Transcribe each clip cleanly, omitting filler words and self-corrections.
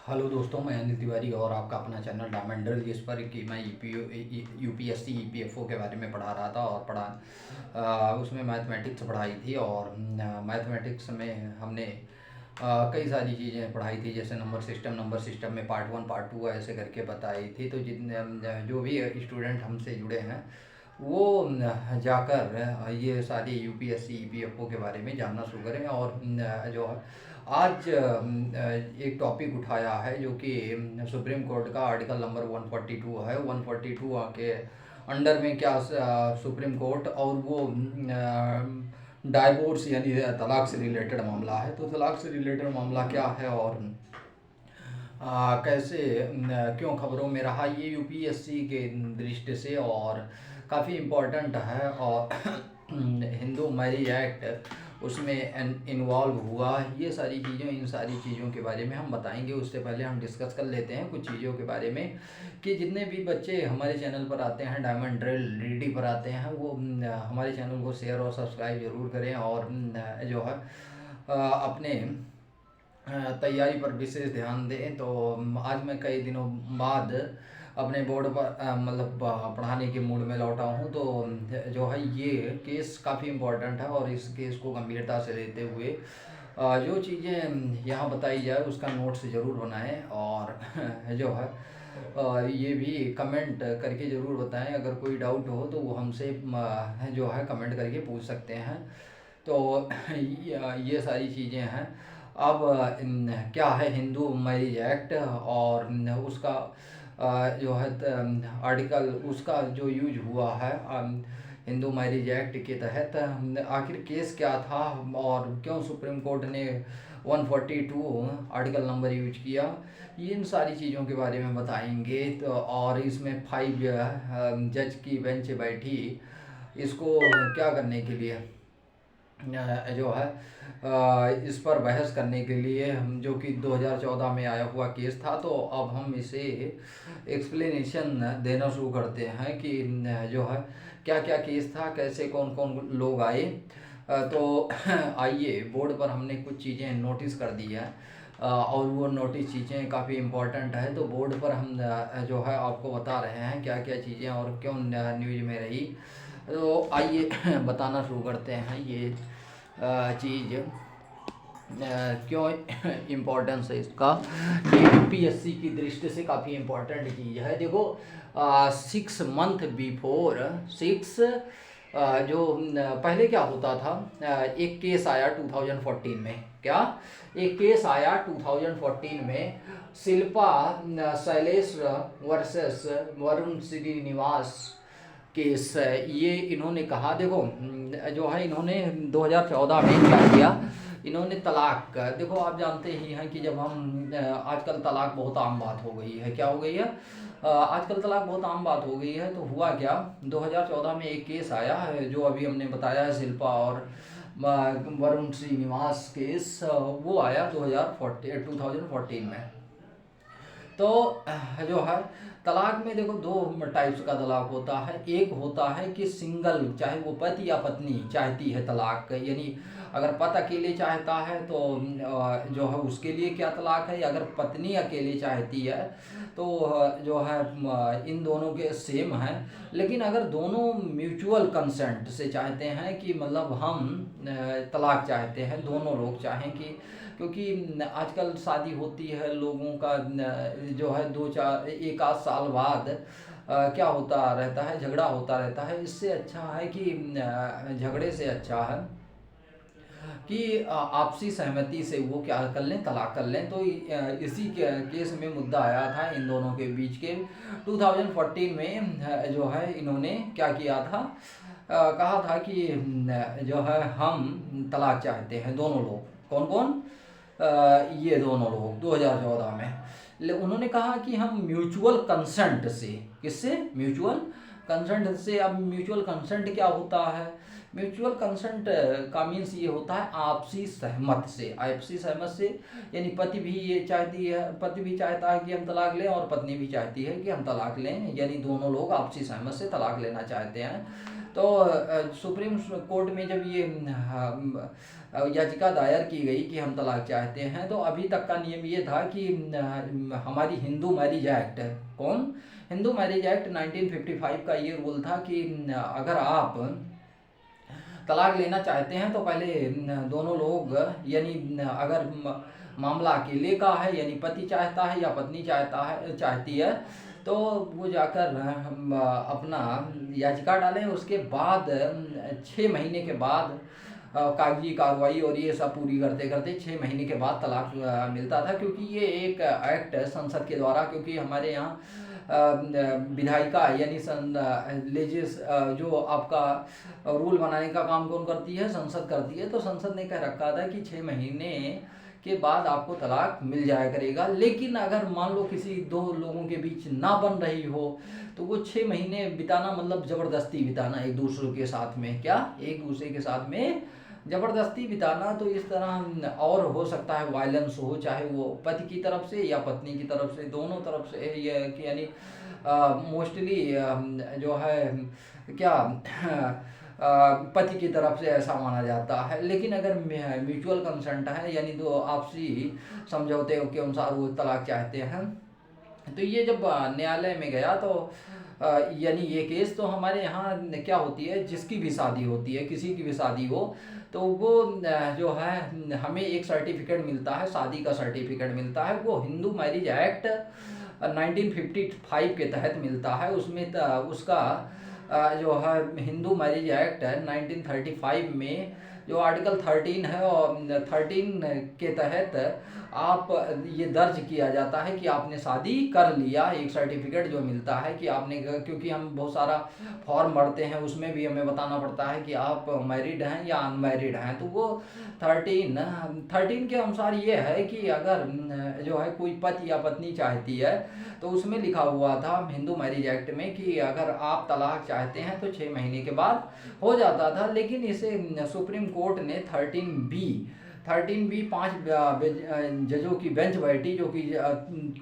Hello दोस्तों, मैं अनिल तिवारी और आपका अपना चैनल डायमंड ड्रिल, जिस पर कि मैं यूपीएससी ईपीएफओ के बारे में पढ़ा रहा था और उसमें मैथमेटिक्स पढ़ाई थी। और मैथमेटिक्स में हमने कई सारी चीज़ें पढ़ाई थी, जैसे नंबर सिस्टम में पार्ट 1 पार्ट 2 ऐसे करके बताई थी। तो जितने जो भी स्टूडेंट हमसे जुड़े हैं वो जाकर ये सारी यूपीएससी ईपीएफओ के बारे में जानना शुरू करें। और जो है आज एक टॉपिक उठाया है जो कि सुप्रीम कोर्ट का आर्टिकल नंबर 142 है। 142 के अंडर में क्या सुप्रीम कोर्ट और वो डाइवोर्स यानी तलाक से रिलेटेड मामला है। तो तलाक से रिलेटेड मामला क्या है और कैसे क्यों खबरों में रहा, ये यूपीएससी के दृष्टि से और काफ़ी इम्पोर्टेंट है। और हिंदू मैरिज एक्ट उसमें इन्वॉल्व हुआ, ये सारी चीज़ें, इन सारी चीज़ों के बारे में हम बताएंगे। उससे पहले हम डिस्कस कर लेते हैं कुछ चीज़ों के बारे में कि जितने भी बच्चे हमारे चैनल पर आते हैं, डायमंड ड्रिल डीडी पर आते हैं, वो हमारे चैनल को शेयर और सब्सक्राइब ज़रूर करें। और जो है अपने तैयारी पर विशेष ध्यान दें। तो आज मैं कई दिनों बाद अपने बोर्ड पर मतलब पढ़ाने के मूड में लौटा हूँ। तो जो है ये केस काफ़ी इम्पोर्टेंट है और इस केस को गंभीरता से लेते हुए जो चीज़ें यहाँ बताई जाए उसका नोट्स ज़रूर बनाएं। और जो है ये भी कमेंट करके ज़रूर बताएं। अगर कोई डाउट हो तो वो हमसे जो है कमेंट करके पूछ सकते हैं। तो ये सारी चीज़ें हैं। अब क्या है हिंदू मैरिज एक्ट और उसका जो है आर्टिकल उसका जो यूज हुआ है हिंदू मैरिज एक्ट के तहत, आखिर केस क्या था और क्यों सुप्रीम कोर्ट ने 142 आर्टिकल नंबर यूज किया, ये इन सारी चीज़ों के बारे में बताएंगे। तो और इसमें 5 जज की बेंच बैठी इसको क्या करने के लिए जो है इस पर बहस करने के लिए, हम जो कि 2014 में आया हुआ केस था। तो अब हम इसे एक्सप्लेनेशन देना शुरू करते हैं कि जो है क्या क्या केस था, कैसे कौन कौन लोग आए। तो आइए, बोर्ड पर हमने कुछ चीज़ें नोटिस कर दी है और वो नोटिस चीज़ें काफ़ी इम्पोर्टेंट है। तो बोर्ड पर हम जो है आपको बता रहे हैं क्या क्या चीज़ें और क्यों न्यूज में रही। तो आइए बताना शुरू करते हैं ये चीज़ क्यों इम्पोर्टेंस है इसका। ये यूपीएससी की दृष्टि से काफ़ी इम्पोर्टेंट चीज़ है। देखो 6 मंथ बिफोर 6 जो पहले क्या होता था, एक केस आया 2014 में। क्या एक केस आया 2014 में, शिल्पा शैलेश वर्सेस वरुण श्रीनिवास केस है। ये इन्होंने कहा, देखो जो है इन्होंने 2014 में क्या किया, इन्होंने तलाक का, देखो आप जानते ही हैं कि जब हम आजकल तलाक बहुत आम बात हो गई है। क्या हो गई है, आजकल तलाक बहुत आम बात हो गई है। तो हुआ क्या, 2014 में एक केस आया है जो अभी हमने बताया है, शिल्पा और वरुण श्रीनिवास केस, वो आया 2014 में। तो जो है तलाक में देखो 2 टाइप्स का तलाक होता है। एक होता है कि सिंगल, चाहे वो पति या पत्नी चाहती है तलाक, यानी अगर पति अकेले चाहता है तो जो है उसके लिए क्या तलाक है। अगर पत्नी अकेले चाहती है तो जो है इन दोनों के सेम है। लेकिन अगर दोनों म्यूचुअल कंसेंट से चाहते हैं कि मतलब हम तलाक चाहते हैं, दोनों लोग चाहें कि, क्योंकि आजकल शादी होती है लोगों का जो है 1 आध साल बाद क्या होता रहता है, झगड़ा होता रहता है। इससे अच्छा है कि झगड़े से अच्छा है कि आपसी सहमति से वो क्या कर लें, तलाक कर लें। तो इसी केस में मुद्दा आया था इन दोनों के बीच के 2014 में। जो है इन्होंने क्या किया था, कहा था कि जो है हम तलाक चाहते हैं, दोनों लोग। कौन कौन, ये दोनों लोग 2014 में उन्होंने कहा कि हम म्यूचुअल कंसेंट से, किससे, म्यूचुअल कंसेंट से। अब म्यूचुअल कंसेंट क्या होता है म्यूचुअल कंसेंट का मीन्स ये होता है आपसी सहमत से, आपसी सहमत से, यानी पति भी ये चाहती है, पति भी चाहता है कि हम तलाक लें और पत्नी भी चाहती है कि हम तलाक लें, यानी दोनों लोग आपसी सहमत से तलाक लेना चाहते हैं। तो सुप्रीम कोर्ट में जब ये याचिका दायर की गई कि हम तलाक चाहते हैं, तो अभी तक का नियम ये था कि हमारी हिंदू मैरिज एक्ट, कौन, हिंदू मैरिज एक्ट 1955 का ये रूल था कि अगर आप तलाक लेना चाहते हैं तो पहले दोनों लोग, यानी अगर मामला अकेले का है, यानी पति चाहता है या पत्नी चाहती है, तो वो जाकर अपना याचिका डालें। उसके बाद 6 महीने के बाद कागजी कार्रवाई और ये सब पूरी करते करते 6 महीने के बाद तलाक मिलता था, क्योंकि ये एक एक्ट संसद के द्वारा, क्योंकि हमारे यहाँ विधायिका यानी लेजिस जो आपका रूल बनाने का काम कौन करती है, संसद करती है। तो संसद ने कह रखा था कि 6 महीने के बाद आपको तलाक मिल जाया करेगा। लेकिन अगर मान लो किसी दो लोगों के बीच ना बन रही हो, तो वो 6 महीने बिताना मतलब ज़बरदस्ती बिताना एक दूसरे के साथ में, क्या, एक दूसरे के साथ में ज़बरदस्ती बिताना। तो इस तरह और हो सकता है वायलेंस हो, चाहे वो पति की तरफ से या पत्नी की तरफ से, दोनों तरफ से, ये कि यानी मोस्टली जो है क्या पति की तरफ से ऐसा माना जाता है। लेकिन अगर म्यूचुअल कंसेंट है, यानी दो आपसी समझौते के अनुसार वो तलाक चाहते हैं, तो ये जब न्यायालय में गया तो यानी ये केस, तो हमारे यहाँ क्या होती है, जिसकी भी शादी होती है, किसी की भी शादी हो, तो वो जो है हमें एक सर्टिफिकेट मिलता है, शादी का सर्टिफिकेट मिलता है, वो हिंदू मैरिज एक्ट 1955 के तहत मिलता है। उसमें उसका जो है हिंदू मैरिज एक्ट 1935 में जो आर्टिकल 13 है, और 13 के तहत आप ये दर्ज किया जाता है कि आपने शादी कर लिया। एक सर्टिफिकेट जो मिलता है कि आपने, क्योंकि हम बहुत सारा फॉर्म भरते हैं, उसमें भी हमें बताना पड़ता है कि आप मैरिड हैं या अनमैरिड हैं। तो वो 13 के अनुसार ये है कि अगर जो है कोई पति या पत्नी चाहती है, तो उसमें लिखा हुआ था हिंदू मैरिज एक्ट में कि अगर आप तलाक चाहते हैं तो 6 महीने के बाद हो जाता था। लेकिन इसे सुप्रीम कोर्ट ने 13B 5 जजों की बेंच बैठी, जो कि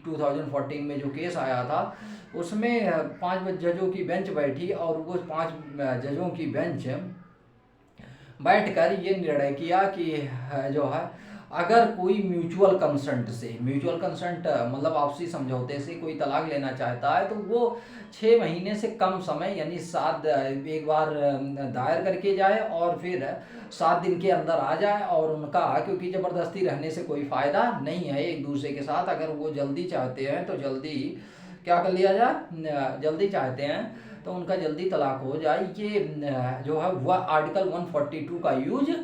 2014 में जो केस आया था, उसमें 5 जजों की बेंच बैठी, और वो 5 जजों की बेंच बैठकर ये निर्णय किया कि जो है अगर कोई म्यूचुअल कंसेंट से, म्यूचुअल कंसेंट मतलब आपसी समझौते से कोई तलाक लेना चाहता है, तो वो 6 महीने से कम समय, यानी 7 एक बार दायर करके जाए और फिर 7 दिन के अंदर आ जाए। और उनका, क्योंकि ज़बरदस्ती रहने से कोई फ़ायदा नहीं है एक दूसरे के साथ, अगर वो जल्दी चाहते हैं तो जल्दी क्या कर लिया जाए, जल्दी चाहते हैं तो उनका जल्दी तलाक हो जाए। ये जो है वह आर्टिकल 142 का यूज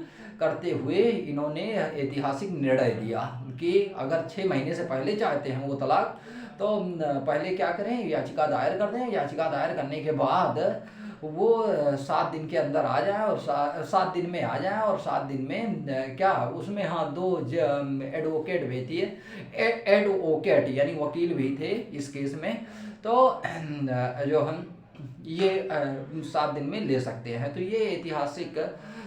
करते हुए इन्होंने ऐतिहासिक निर्णय दिया कि अगर 6 महीने से पहले चाहते हैं वो तलाक, तो पहले क्या करें, याचिका दायर कर दें। याचिका दायर करने के बाद वो 7 दिन के अंदर आ जाए, और 7 दिन में आ जाए, और 7 दिन में क्या उसमें, हाँ, 2 एडवोकेट भी थे, एडवोकेट यानी वकील भी थे इस केस में। तो जो हम ये 7 दिन में ले सकते हैं। तो ये ऐतिहासिक,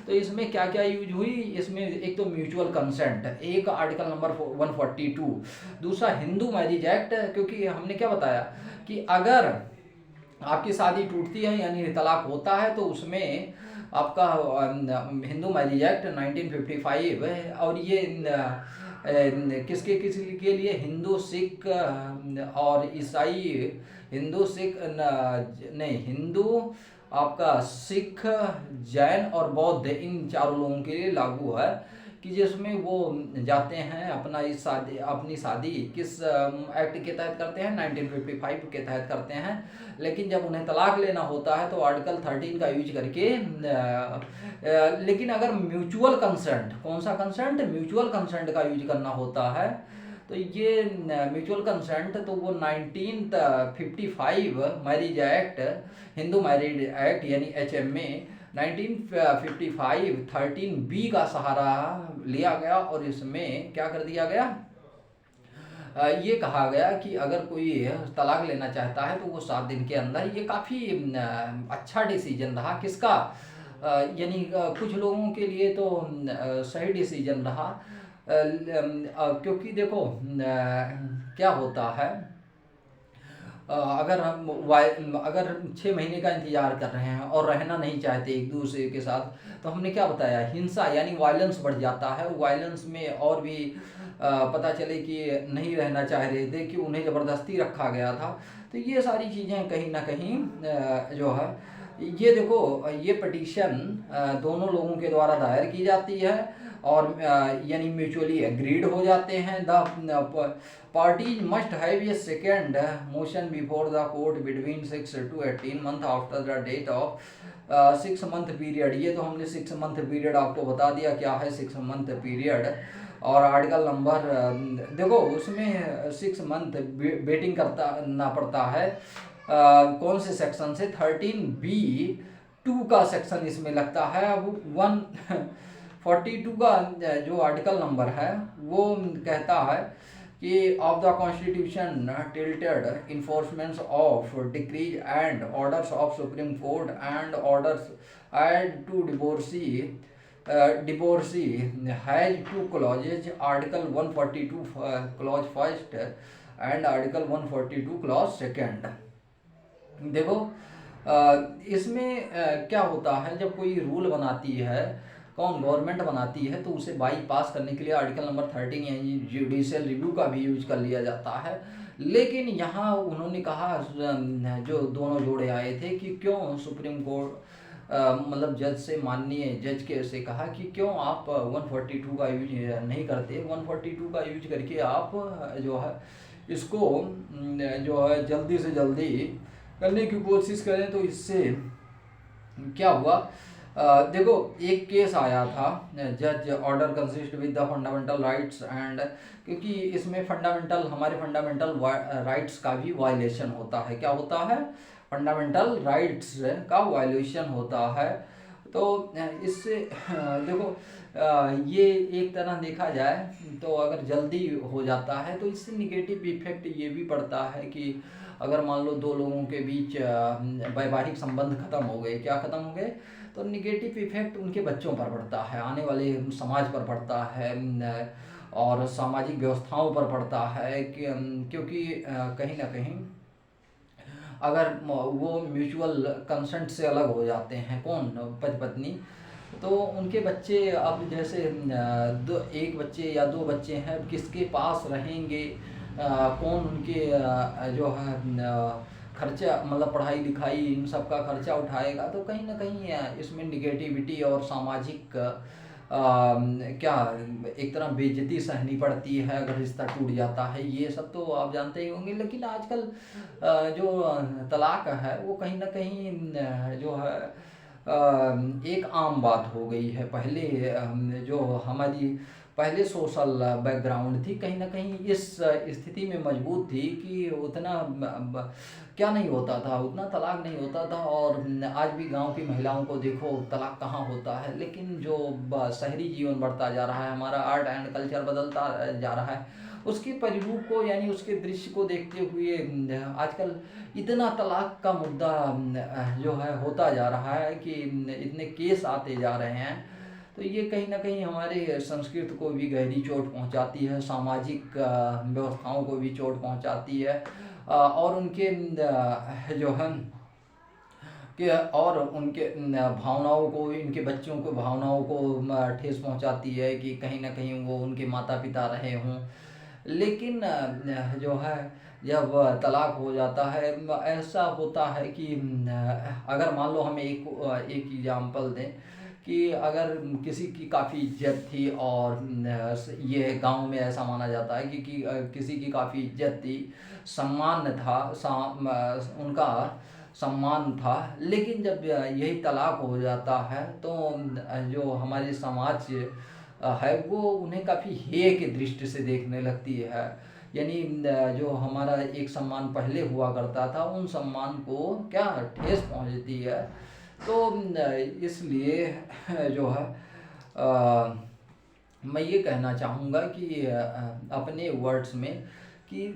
तो इसमें क्या क्या यूज हुई, इसमें एक तो म्यूचुअल कंसेंट, एक आर्टिकल नंबर 142, दूसरा हिंदू मैरिज एक्ट, क्योंकि हमने क्या बताया कि अगर आपकी शादी टूटती है यानी तलाक होता है, तो उसमें आपका हिंदू मैरिज एक्ट 1955 है, और ये किसके के लिए, हिंदू, सिख और ईसाई, हिंदू, सिख नहीं, हिंदू, आपका सिख, जैन और बौद्ध, इन चारों लोगों के लिए लागू है, कि जिसमें वो जाते हैं अपनी शादी किस एक्ट के तहत करते हैं, 1955 के तहत करते हैं। लेकिन जब उन्हें तलाक लेना होता है तो आर्टिकल 13 का यूज करके, लेकिन अगर म्यूचुअल कंसेंट, कौन सा कंसेंट, म्यूचुअल कंसेंट का यूज करना होता है, तो ये म्यूचुअल कंसेंट, तो वो 1955 marriage act, Hindu marriage act यानी HMA 1955 13B का सहारा लिया गया, और इसमें क्या कर दिया गया, ये कहा गया कि अगर कोई तलाक लेना चाहता है तो वो 7 दिन के अंदर, ये काफ़ी अच्छा डिसीजन रहा किसका, यानी कुछ लोगों के लिए तो सही डिसीजन रहा। क्योंकि देखो क्या होता है, अगर हम अगर 6 महीने का इंतजार कर रहे हैं और रहना नहीं चाहते एक दूसरे के साथ, तो हमने क्या बताया, हिंसा यानी वायलेंस बढ़ जाता है। वायलेंस में और भी पता चले कि नहीं रहना चाह रहे थे, कि उन्हें ज़बरदस्ती रखा गया था। तो ये सारी चीज़ें कहीं ना कहीं जो है, ये देखो, ये पिटीशन दोनों लोगों के द्वारा दायर की जाती है और यानी म्यूचुअली एग्रीड हो जाते हैं। The parties must have a second motion before the court between 6 to 18 month after the date of 6 month period। ये तो हमने 6 month period आपको बता दिया क्या है 6 month period। और आर्टिकल नंबर देखो उसमें 6 month वेटिंग करना पड़ता है। कौन से सेक्शन से, 13B(2) का सेक्शन इसमें लगता है। अब 142 का जो आर्टिकल नंबर है वो कहता है कि of the Constitution titled enforcement of decrees and orders of Supreme Court and orders aid to divorcee has two clauses, article 142 clause first and article 142 clause second. देखो इसमें क्या होता है, जब कोई रूल बनाती है, कौन, गवर्नमेंट बनाती है, तो उसे बाईपास करने के लिए आर्टिकल नंबर 13 यानी जुडिशियल रिव्यू का भी यूज कर लिया जाता है। लेकिन यहाँ उन्होंने कहा, जो दोनों जोड़े आए थे, कि क्यों सुप्रीम कोर्ट मतलब जज से, माननीय जज के से कहा कि क्यों आप 142 का यूज नहीं करते, 142 का यूज करके आप जो है इसको जो है जल्दी से जल्दी करने की कोशिश करें। तो इससे क्या हुआ, देखो एक केस आया था, जज order consist with the fundamental rights and, क्योंकि इसमें हमारे फंडामेंटल राइट्स का भी वायलेशन होता है। क्या होता है, फंडामेंटल राइट्स का वायलेशन होता है। तो इससे देखो ये एक तरह देखा जाए तो अगर जल्दी हो जाता है तो इससे निगेटिव इफेक्ट ये भी पड़ता है कि अगर मान लो दो लोगों के बीच वैवाहिक संबंध खत्म हो गए, क्या खत्म हो गए, तो निगेटिव इफेक्ट उनके बच्चों पर पड़ता है, आने वाले समाज पर पड़ता है और सामाजिक व्यवस्थाओं पर पड़ता है। क्योंकि कहीं ना कहीं अगर वो म्यूचुअल कंसेंट से अलग हो जाते हैं, कौन, पति पत्नी, तो उनके बच्चे, अब जैसे एक बच्चे या दो बच्चे हैं, किसके पास रहेंगे, कौन उनके जो है खर्चा, मतलब पढ़ाई लिखाई इन सब का खर्चा उठाएगा। तो कहीं ना कहीं इसमें निगेटिविटी और सामाजिक क्या, एक तरह बेइज्जती सहनी पड़ती है अगर रिश्ता टूट जाता है। ये सब तो आप जानते ही होंगे। लेकिन आजकल जो तलाक है वो कहीं ना कहीं जो है एक आम बात हो गई है। पहले जो हमारी पहले सोशल बैकग्राउंड थी, कहीं ना कहीं इस स्थिति में मजबूत थी कि उतना क्या नहीं होता था, उतना तलाक नहीं होता था। और आज भी गांव की महिलाओं को देखो, तलाक कहाँ होता है। लेकिन जो शहरी जीवन बढ़ता जा रहा है, हमारा आर्ट एंड कल्चर बदलता जा रहा है, उसके परिरूप को यानी उसके दृश्य को देखते हुए आजकल इतना तलाक का मुद्दा जो है होता जा रहा है कि इतने केस आते जा रहे हैं। तो ये कहीं ना कहीं हमारे संस्कृति को भी गहरी चोट पहुंचाती है, सामाजिक व्यवस्थाओं को भी चोट पहुंचाती है और उनके जो है कि और उनके भावनाओं को, इनके बच्चों को भावनाओं को ठेस पहुंचाती है कि कहीं ना कहीं वो उनके माता पिता रहे हों। लेकिन जो है जब तलाक हो जाता है, ऐसा होता है कि अगर मान लो हम एक एग्जांपल दें कि अगर किसी की काफ़ी इज्जत थी और ये गांव में ऐसा माना जाता है कि किसी की काफ़ी इज्जत थी, सम्मान था, उनका सम्मान था। लेकिन जब यही तलाक हो जाता है तो जो हमारे समाज है वो उन्हें काफ़ी हेय की दृष्टि से देखने लगती है। यानी जो हमारा एक सम्मान पहले हुआ करता था, उन सम्मान को क्या ठेस पहुंचती है। तो इसलिए जो है मैं ये कहना चाहूँगा कि अपने वर्ड्स में कि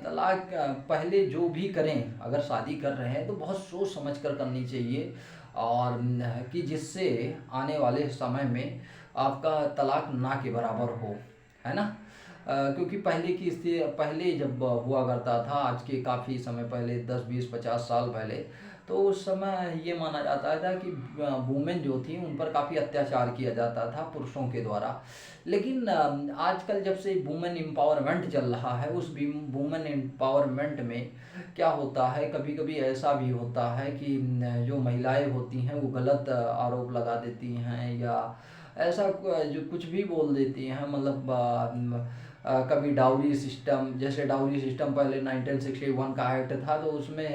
तलाक पहले जो भी करें, अगर शादी कर रहे हैं तो बहुत सोच समझ कर करनी चाहिए और कि जिससे आने वाले समय में आपका तलाक ना के बराबर हो, है ना। क्योंकि पहले की स्थिति, पहले जब हुआ करता था, आज के काफ़ी समय पहले, 10 20 50 साल पहले, तो उस समय ये माना जाता था कि वुमेन जो थी उन पर काफ़ी अत्याचार किया जाता था पुरुषों के द्वारा। लेकिन आजकल जब से वुमेन एम्पावरमेंट चल रहा है, उस वुमेन एम्पावरमेंट में क्या होता है, कभी कभी ऐसा भी होता है कि जो महिलाएं होती हैं वो गलत आरोप लगा देती हैं, या ऐसा जो कुछ भी बोल देती हैं, मतलब कभी डाउरी सिस्टम, जैसे डाउरी सिस्टम पहले 1961 का एक्ट था, तो उसमें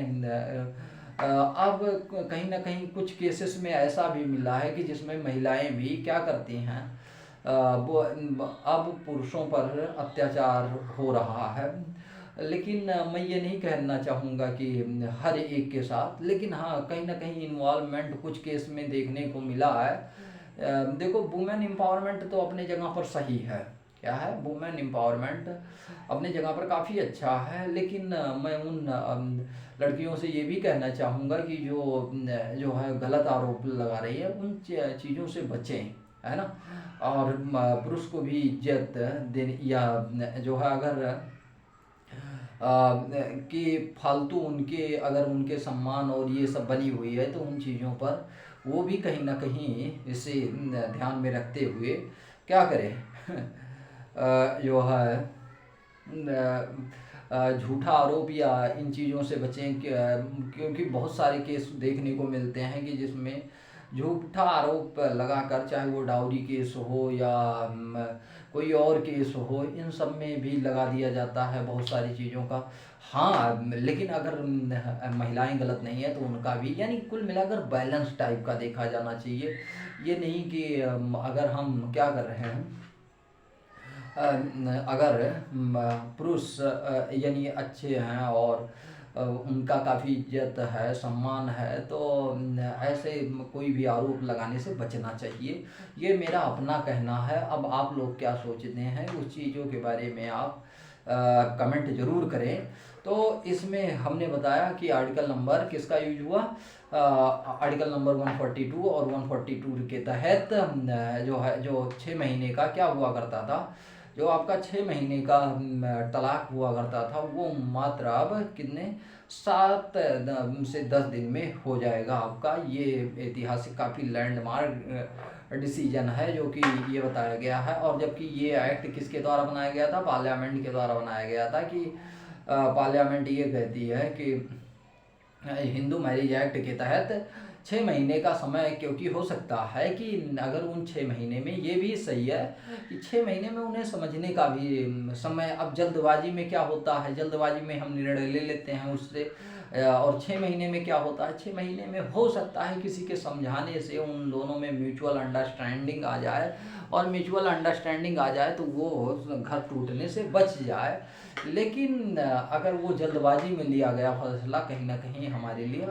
अब कहीं ना कहीं कुछ केसेस में ऐसा भी मिला है कि जिसमें महिलाएं भी क्या करती हैं, वो अब पुरुषों पर अत्याचार हो रहा है। लेकिन मैं ये नहीं कहना चाहूँगा कि हर एक के साथ, लेकिन हाँ कहीं ना कहीं इन्वॉल्वमेंट कुछ केस में देखने को मिला है। देखो, वुमेन एम्पावरमेंट तो अपने जगह पर सही है, क्या है, वुमेन एम्पावरमेंट अपने जगह पर काफ़ी अच्छा है। लेकिन मैं उन लड़कियों से ये भी कहना चाहूँगा कि जो है गलत आरोप लगा रही है, उन चीज़ों से बचें, है ना। और पुरुष को भी इज्जत देने, या जो है अगर कि फालतू उनके, अगर उनके सम्मान और ये सब बनी हुई है, तो उन चीज़ों पर वो भी कहीं ना कहीं इसे ध्यान में रखते हुए क्या करें, जो है झूठा आरोप या इन चीज़ों से बचें, क्योंकि बहुत सारे केस देखने को मिलते हैं कि जिसमें झूठा आरोप लगाकर, चाहे वो डाउरी केस हो या कोई और केस हो, इन सब में भी लगा दिया जाता है बहुत सारी चीज़ों का। हाँ, लेकिन अगर महिलाएं गलत नहीं है तो उनका भी, यानी कुल मिलाकर बैलेंस टाइप का देखा जाना चाहिए। ये नहीं कि अगर हम क्या कर रहे हैं, अगर पुरुष यानी अच्छे हैं और उनका काफ़ी इज्जत है, सम्मान है, तो ऐसे कोई भी आरोप लगाने से बचना चाहिए। ये मेरा अपना कहना है। अब आप लोग क्या सोचते हैं उस चीज़ों के बारे में, आप कमेंट ज़रूर करें। तो इसमें हमने बताया कि आर्टिकल नंबर किसका यूज हुआ, आर्टिकल नंबर 142 और 142 के तहत जो है, जो 6 महीने का क्या हुआ करता था, जो आपका 6 महीने का तलाक हुआ करता था, वो मात्र अब कितने 7 से 10 दिन में हो जाएगा आपका। ये ऐतिहासिक काफ़ी लैंडमार्क डिसीजन है जो कि ये बताया गया है। और जबकि ये एक्ट किसके द्वारा बनाया गया था, पार्लियामेंट के द्वारा बनाया गया था, कि पार्लियामेंट ये कहती है कि हिंदू मैरिज एक्ट के तहत 6 महीने का समय, क्योंकि हो सकता है कि अगर उन 6 महीने में, ये भी सही है कि 6 महीने में उन्हें समझने का भी समय, अब जल्दबाजी में क्या होता है, जल्दबाजी में हम निर्णय ले लेते हैं उससे, और 6 महीने में क्या होता है, 6 महीने में हो सकता है किसी के समझाने से उन दोनों में म्यूचुअल अंडरस्टैंडिंग आ जाए, और म्यूचुअल अंडरस्टैंडिंग आ जाए तो वो घर टूटने से बच जाए। लेकिन अगर वो जल्दबाजी में लिया गया फैसला कहीं ना कहीं हमारे लिए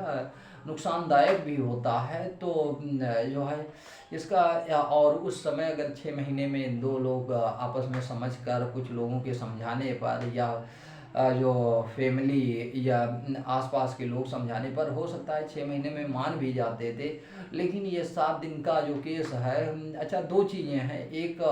नुकसानदायक भी होता है, तो जो है इसका, और उस समय अगर 6 महीने में दो लोग आपस में समझकर, कुछ लोगों के समझाने पर, या जो फैमिली या आसपास के लोग समझाने पर, हो सकता है 6 महीने में मान भी जाते थे। लेकिन ये 7 दिन का जो केस है, अच्छा, दो चीज़ें हैं, एक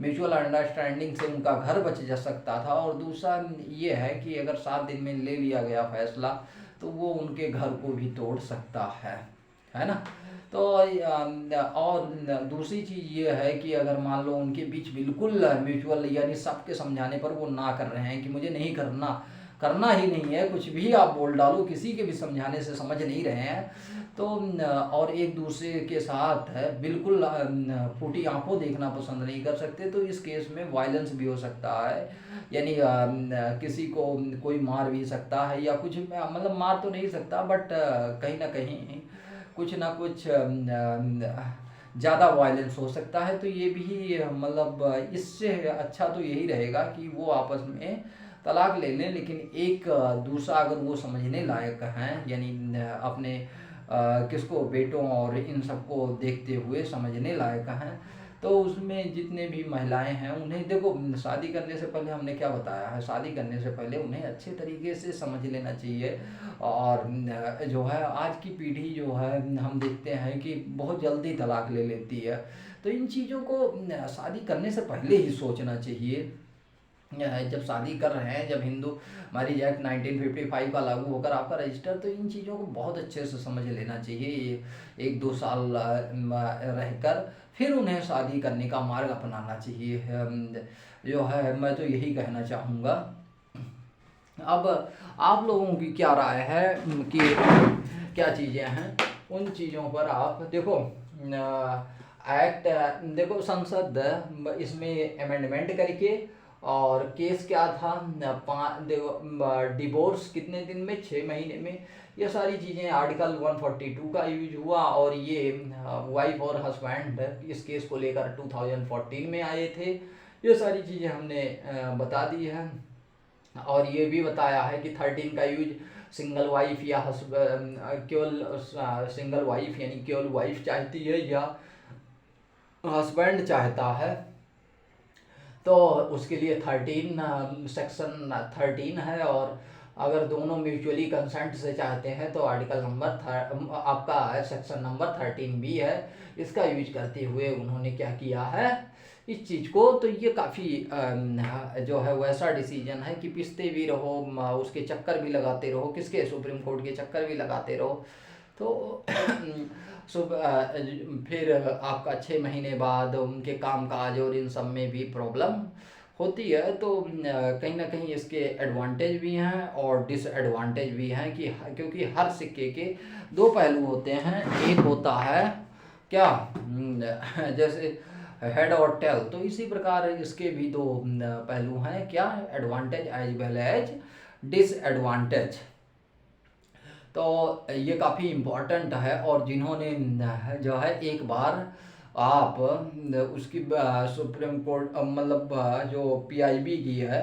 म्यूचुअल अंडरस्टैंडिंग से उनका घर बच जा सकता था, और दूसरा ये है कि अगर 7 दिन में ले लिया गया फैसला तो वो उनके घर को भी तोड़ सकता है ना। तो और दूसरी चीज़ ये है कि अगर मान लो उनके बीच बिल्कुल म्यूचुअल, यानी सबके समझाने पर वो ना कर रहे हैं कि मुझे नहीं करना ही नहीं है, कुछ भी आप बोल डालो, किसी के भी समझाने से समझ नहीं रहे हैं, तो और एक दूसरे के साथ है बिल्कुल फूटी आंखों देखना पसंद नहीं कर सकते, तो इस केस में वायलेंस भी हो सकता है। यानी किसी को कोई मार भी सकता है, या कुछ, मतलब मार तो नहीं सकता, बट कहीं ना कहीं कुछ ना कुछ ज़्यादा वायलेंस हो सकता है। तो ये भी मतलब इससे अच्छा तो यही रहेगा कि वो आपस में तलाक ले लें, लेकिन एक दूसरा अगर वो समझने लायक हैं, यानी अपने किसको, बेटों और इन सबको देखते हुए समझने लायक हैं, तो उसमें जितने भी महिलाएं हैं उन्हें देखो, शादी करने से पहले हमने क्या बताया है, शादी करने से पहले उन्हें अच्छे तरीके से समझ लेना चाहिए। और जो है आज की पीढ़ी जो है हम देखते हैं कि बहुत जल्दी तलाक ले लेती है। तो इन चीज़ों को शादी करने से पहले ही सोचना चाहिए। जब शादी कर रहे हैं, जब हिंदू मैरिज एक्ट 1955 का लागू होकर आपका रजिस्टर, तो इन चीज़ों को बहुत अच्छे से समझ लेना चाहिए। ये 1-2 साल रहकर फिर उन्हें शादी करने का मार्ग अपनाना चाहिए। जो है मैं तो यही कहना चाहूँगा। अब आप लोगों की क्या राय है कि क्या चीज़ें हैं, उन चीज़ों पर आप देखो। एक्ट देखो, संसद इसमें अमेंडमेंट करके, और केस क्या था, देखो डिवोर्स कितने दिन में, 6 महीने में, ये सारी चीज़ें आर्टिकल 142 का यूज हुआ। और ये वाइफ और हस्बैंड इस केस को लेकर 2014 में आए थे। ये सारी चीज़ें हमने बता दी है। और ये भी बताया है कि 13 का यूज सिंगल वाइफ या केवल सिंगल वाइफ यानी केवल वाइफ चाहती है या हस्बैंड चाहता है, तो उसके लिए 13 सेक्शन 13 है। और अगर दोनों म्यूचुअली कंसेंट से चाहते हैं तो आर्टिकल नंबर आपका सेक्शन नंबर 13 भी है। इसका यूज करते हुए उन्होंने क्या किया है इस चीज़ को। तो ये काफ़ी जो है वैसा डिसीजन है कि पिसते भी रहो, उसके चक्कर भी लगाते रहो, किसके, सुप्रीम कोर्ट के चक्कर भी लगाते रहो। तो फिर आपका 6 महीने बाद उनके कामकाज और इन सब में भी प्रॉब्लम होती है। तो कहीं ना कहीं इसके एडवांटेज भी हैं और डिसएडवांटेज भी हैं कि क्योंकि हर सिक्के के 2 पहलू होते हैं। एक होता है क्या, जैसे हेड और टेल, तो इसी प्रकार इसके भी 2 पहलू हैं, क्या, advantage as well as disadvantage. तो ये काफ़ी इम्पोर्टेंट है। और जिन्होंने जो है एक बार आप उसकी सुप्रीम कोर्ट मतलब जो पीआईबी की है,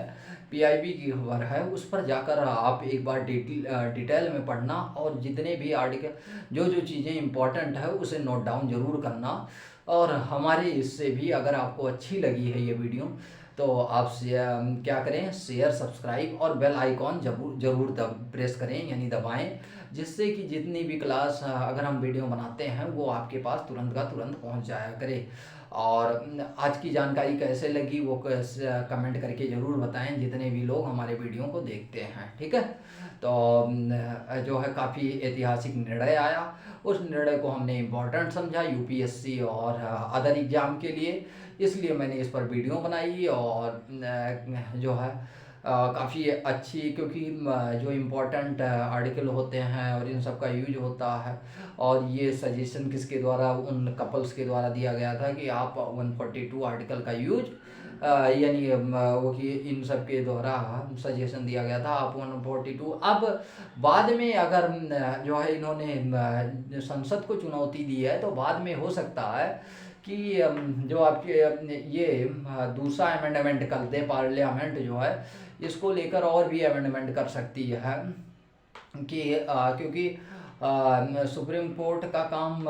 पीआईबी की खबर है, उस पर जाकर आप एक बार डिटेल में पढ़ना और जितने भी आर्टिकल जो चीज़ें इम्पोर्टेंट है उसे नोट डाउन ज़रूर करना। और हमारे इससे भी अगर आपको अच्छी लगी है ये वीडियो तो आप क्या करें, शेयर, सब्सक्राइब और बेल आइकॉन जरूर प्रेस करें यानी दबाएं, जिससे कि जितनी भी क्लास अगर हम वीडियो बनाते हैं वो आपके पास तुरंत का तुरंत पहुंच जाया करे। और आज की जानकारी कैसे लगी वो कमेंट करके ज़रूर बताएं, जितने भी लोग हमारे वीडियो को देखते हैं, ठीक है। तो जो है काफ़ी ऐतिहासिक निर्णय आया, उस निर्णय को हमने इम्पोर्टेंट समझा यूपीएससी और अदर एग्ज़ाम के लिए, इसलिए मैंने इस पर वीडियो बनाई। और जो है काफ़ी अच्छी, क्योंकि जो इम्पोर्टेंट आर्टिकल होते हैं और इन सब का यूज होता है। और ये सजेशन किसके द्वारा, उन कपल्स के द्वारा दिया गया था कि आप 142 आर्टिकल का यूज यानी वो कि इन सब के द्वारा सजेशन दिया गया था आप 142। अब बाद में अगर जो है इन्होंने संसद को चुनौती दी है तो बाद में हो सकता है कि जो आपके ये दूसरा अमेंडमेंट कर दे पार्लियामेंट, जो है इसको लेकर और भी अमेंडमेंट कर सकती है कि क्योंकि सुप्रीम कोर्ट का काम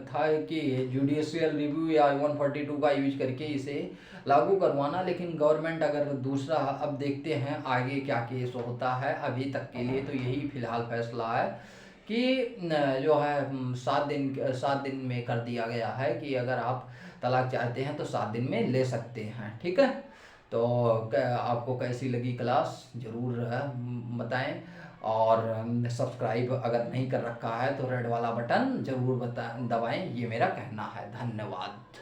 था कि जुडिशियल रिव्यू या 142 का यूज करके इसे लागू करवाना, लेकिन गवर्नमेंट अगर दूसरा, अब देखते हैं आगे क्या केस होता है। अभी तक के लिए तो यही फिलहाल फैसला है कि जो है 7 दिन में कर दिया गया है कि अगर आप तलाक चाहते हैं तो 7 दिन में ले सकते हैं, ठीक है। तो आपको कैसी लगी क्लास ज़रूर बताएं। और सब्सक्राइब अगर नहीं कर रखा है तो रेड वाला बटन ज़रूर दबाएं, ये मेरा कहना है। धन्यवाद।